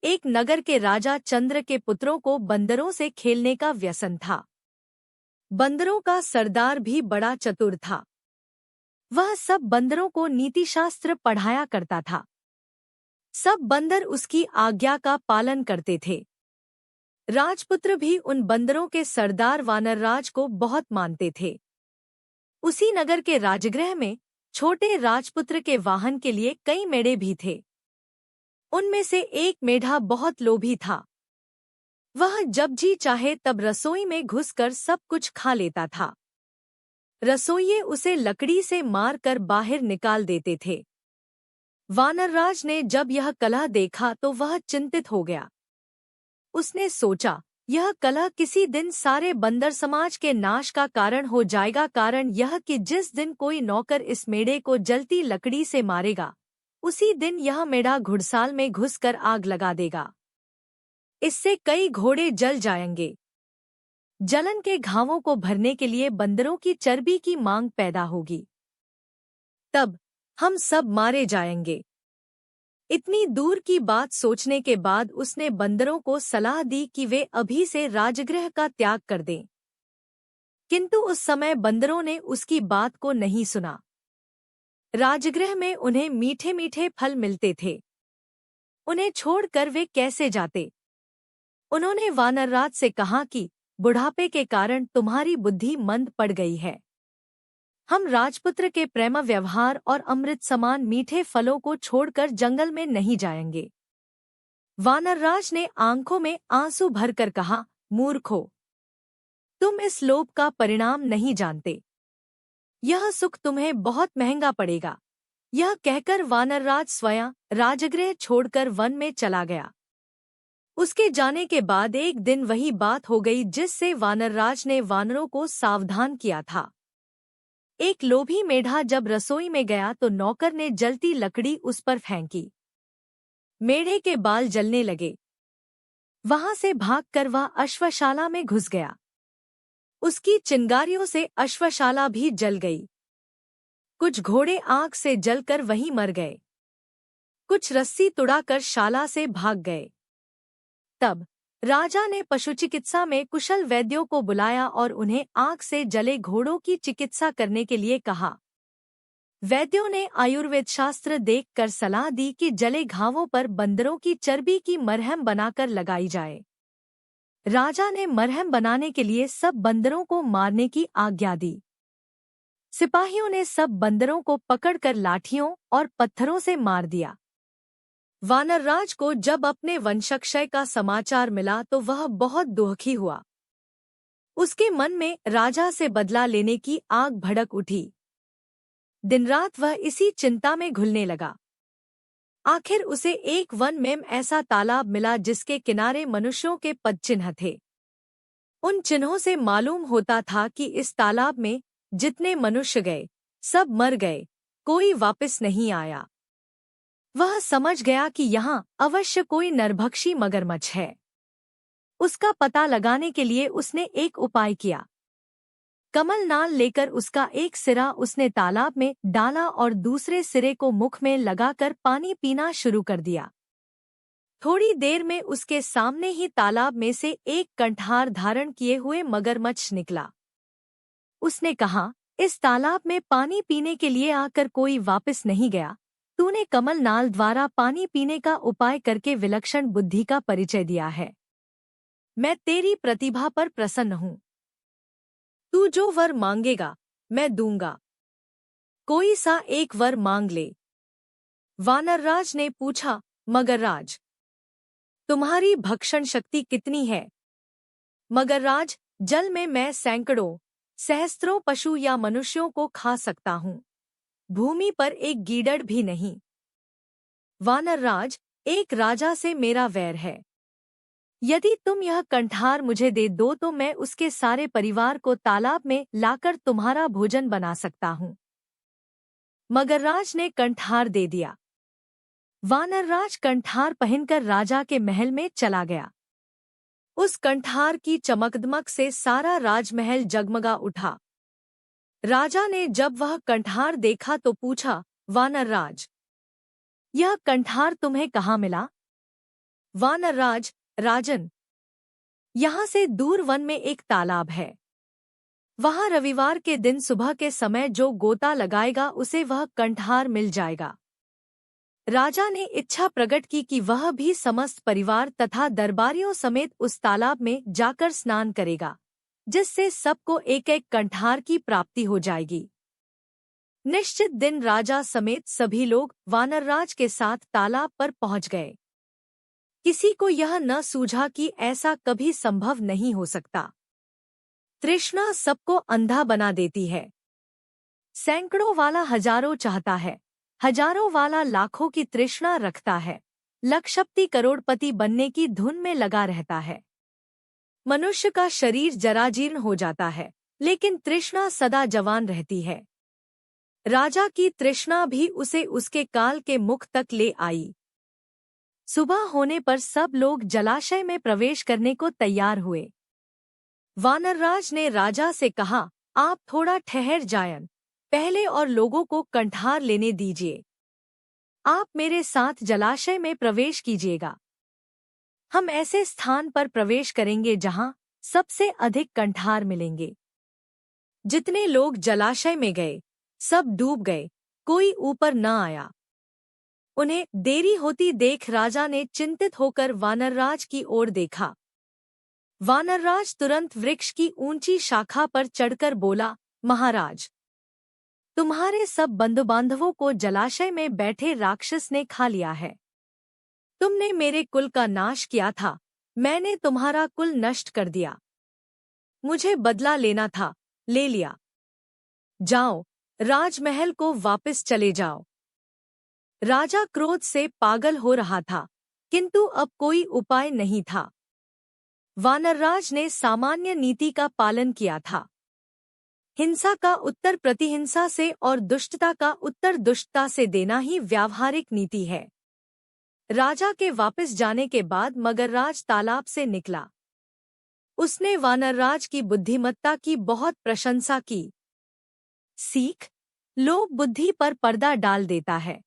एक नगर के राजा चंद्र के पुत्रों को बंदरों से खेलने का व्यसन था। बंदरों का सरदार भी बड़ा चतुर था। वह सब बंदरों को नीतिशास्त्र पढ़ाया करता था। सब बंदर उसकी आज्ञा का पालन करते थे। राजपुत्र भी उन बंदरों के सरदार वानरराज को बहुत मानते थे। उसी नगर के राजगृह में छोटे राजपुत्र के वाहन के लिए कई मेढ़े भी थे। उनमें से एक मेढ़ा बहुत लोभी था। वह जब जी चाहे तब रसोई में घुसकर सब कुछ खा लेता था। रसोइये उसे लकड़ी से मारकर बाहर निकाल देते थे। वानरराज ने जब यह कलह देखा तो वह चिंतित हो गया। उसने सोचा, यह कलह किसी दिन सारे बंदर समाज के नाश का कारण हो जाएगा। कारण यह कि जिस दिन कोई नौकर इस मेढ़े को जलती लकड़ी से मारेगा, उसी दिन यह मेढ़ा घुड़साल में घुसकर आग लगा देगा। इससे कई घोड़े जल जाएंगे। जलन के घावों को भरने के लिए बंदरों की चर्बी की मांग पैदा होगी। तब हम सब मारे जाएंगे। इतनी दूर की बात सोचने के बाद उसने बंदरों को सलाह दी कि वे अभी से राजगृह का त्याग कर दें। किंतु उस समय बंदरों ने उसकी बात को नहीं सुना। राजगृह में उन्हें मीठे मीठे फल मिलते थे। उन्हें छोड़कर वे कैसे जाते? उन्होंने वानरराज से कहा कि बुढ़ापे के कारण तुम्हारी बुद्धि मंद पड़ गई है। हम राजपुत्र के प्रेम व्यवहार और अमृत समान मीठे फलों को छोड़कर जंगल में नहीं जाएंगे। वानरराज ने आंखों में आंसू भरकर कहा, मूर्खो, तुम इस लोभ का परिणाम नहीं जानते। यह सुख तुम्हें बहुत महंगा पड़ेगा। यह कहकर वानरराज स्वयं राजगृह छोड़कर वन में चला गया। उसके जाने के बाद एक दिन वही बात हो गई जिससे वानरराज ने वानरों को सावधान किया था। एक लोभी मेढ़ा जब रसोई में गया तो नौकर ने जलती लकड़ी उस पर फेंकी। मेढ़े के बाल जलने लगे। वहां से भागकर वह अश्वशाला में घुस गया। उसकी चिंगारियों से अश्वशाला भी जल गई। कुछ घोड़े आग से जलकर वहीं मर गए। कुछ रस्सी तुड़ाकर शाला से भाग गए। तब राजा ने पशु चिकित्सा में कुशल वैद्यों को बुलाया और उन्हें आग से जले घोड़ों की चिकित्सा करने के लिए कहा। वैद्यों ने आयुर्वेद शास्त्र देखकर सलाह दी कि जले घावों पर बंदरों की चर्बी की मरहम बनाकर लगाई जाए। राजा ने मरहम बनाने के लिए सब बंदरों को मारने की आज्ञा दी। सिपाहियों ने सब बंदरों को पकड़कर लाठियों और पत्थरों से मार दिया। वानरराज को जब अपने वंशक्षय का समाचार मिला तो वह बहुत दुखी हुआ। उसके मन में राजा से बदला लेने की आग भड़क उठी। दिन रात वह इसी चिंता में घुलने लगा। आखिर उसे एक वन में ऐसा तालाब मिला जिसके किनारे मनुष्यों के पदचिन्ह थे। उन चिन्हों से मालूम होता था कि इस तालाब में जितने मनुष्य गए सब मर गए, कोई वापस नहीं आया। वह समझ गया कि यहाँ अवश्य कोई नरभक्षी मगरमच्छ है। उसका पता लगाने के लिए उसने एक उपाय किया। कमल नाल लेकर उसका एक सिरा उसने तालाब में डाला और दूसरे सिरे को मुख में लगाकर पानी पीना शुरू कर दिया। थोड़ी देर में उसके सामने ही तालाब में से एक कंठार धारण किए हुए मगरमच्छ निकला। उसने कहा, इस तालाब में पानी पीने के लिए आकर कोई वापस नहीं गया। तूने कमल नाल द्वारा पानी पीने का उपाय करके विलक्षण बुद्धि का परिचय दिया है। मैं तेरी प्रतिभा पर प्रसन्न हूँ। तू जो वर मांगेगा मैं दूंगा। कोई सा एक वर मांग ले। वानरराज ने पूछा, मगरराज, तुम्हारी भक्षण शक्ति कितनी है? मगरराज, जल में मैं सैकड़ों सहस्त्रों पशु या मनुष्यों को खा सकता हूँ, भूमि पर एक गीदड़ भी नहीं। वानरराज, एक राजा से मेरा वैर है। यदि तुम यह कंठार मुझे दे दो तो मैं उसके सारे परिवार को तालाब में लाकर तुम्हारा भोजन बना सकता हूँ। मगरराज ने कंठार दे दिया। वानरराज कंठार पहनकर राजा के महल में चला गया। उस कंठार की चमकदमक से सारा राजमहल जगमगा उठा। राजा ने जब वह कंठार देखा तो पूछा, वानरराज, यह कंठार तुम्हें कहाँ मिला? वानरराज, राजन, यहाँ से दूर वन में एक तालाब है। वहाँ रविवार के दिन सुबह के समय जो गोता लगाएगा उसे वह कंठहार मिल जाएगा। राजा ने इच्छा प्रकट की कि वह भी समस्त परिवार तथा दरबारियों समेत उस तालाब में जाकर स्नान करेगा, जिससे सबको एक एक कंठहार की प्राप्ति हो जाएगी। निश्चित दिन राजा समेत सभी लोग वानरराज के साथ तालाब पर पहुंच गए। किसी को यह न सूझा कि ऐसा कभी संभव नहीं हो सकता। तृष्णा सबको अंधा बना देती है। सैकड़ों वाला हजारों चाहता है, हजारों वाला लाखों की तृष्णा रखता है, लखपति करोड़पति बनने की धुन में लगा रहता है। मनुष्य का शरीर जराजीर्ण हो जाता है, लेकिन तृष्णा सदा जवान रहती है। राजा की तृष्णा भी उसे उसके काल के मुख तक ले आई। सुबह होने पर सब लोग जलाशय में प्रवेश करने को तैयार हुए। वानरराज ने राजा से कहा, आप थोड़ा ठहर जाएं, पहले और लोगों को कंठहार लेने दीजिए। आप मेरे साथ जलाशय में प्रवेश कीजिएगा। हम ऐसे स्थान पर प्रवेश करेंगे जहां सबसे अधिक कंठहार मिलेंगे। जितने लोग जलाशय में गए, सब डूब गए, कोई ऊपर न आया। उन्हें देरी होती देख राजा ने चिंतित होकर वानरराज की ओर देखा। वानरराज तुरंत वृक्ष की ऊंची शाखा पर चढ़कर बोला, महाराज, तुम्हारे सब बंधु बांधवों को जलाशय में बैठे राक्षस ने खा लिया है। तुमने मेरे कुल का नाश किया था, मैंने तुम्हारा कुल नष्ट कर दिया। मुझे बदला लेना था, ले लिया। जाओ, राजमहल को वापस चले जाओ। राजा क्रोध से पागल हो रहा था, किंतु अब कोई उपाय नहीं था। वानरराज ने सामान्य नीति का पालन किया था। हिंसा का उत्तर प्रतिहिंसा से और दुष्टता का उत्तर दुष्टता से देना ही व्यावहारिक नीति है। राजा के वापस जाने के बाद मगरराज तालाब से निकला। उसने वानरराज की बुद्धिमत्ता की बहुत प्रशंसा की। सीख, लोभ बुद्धि पर पर्दा डाल देता है।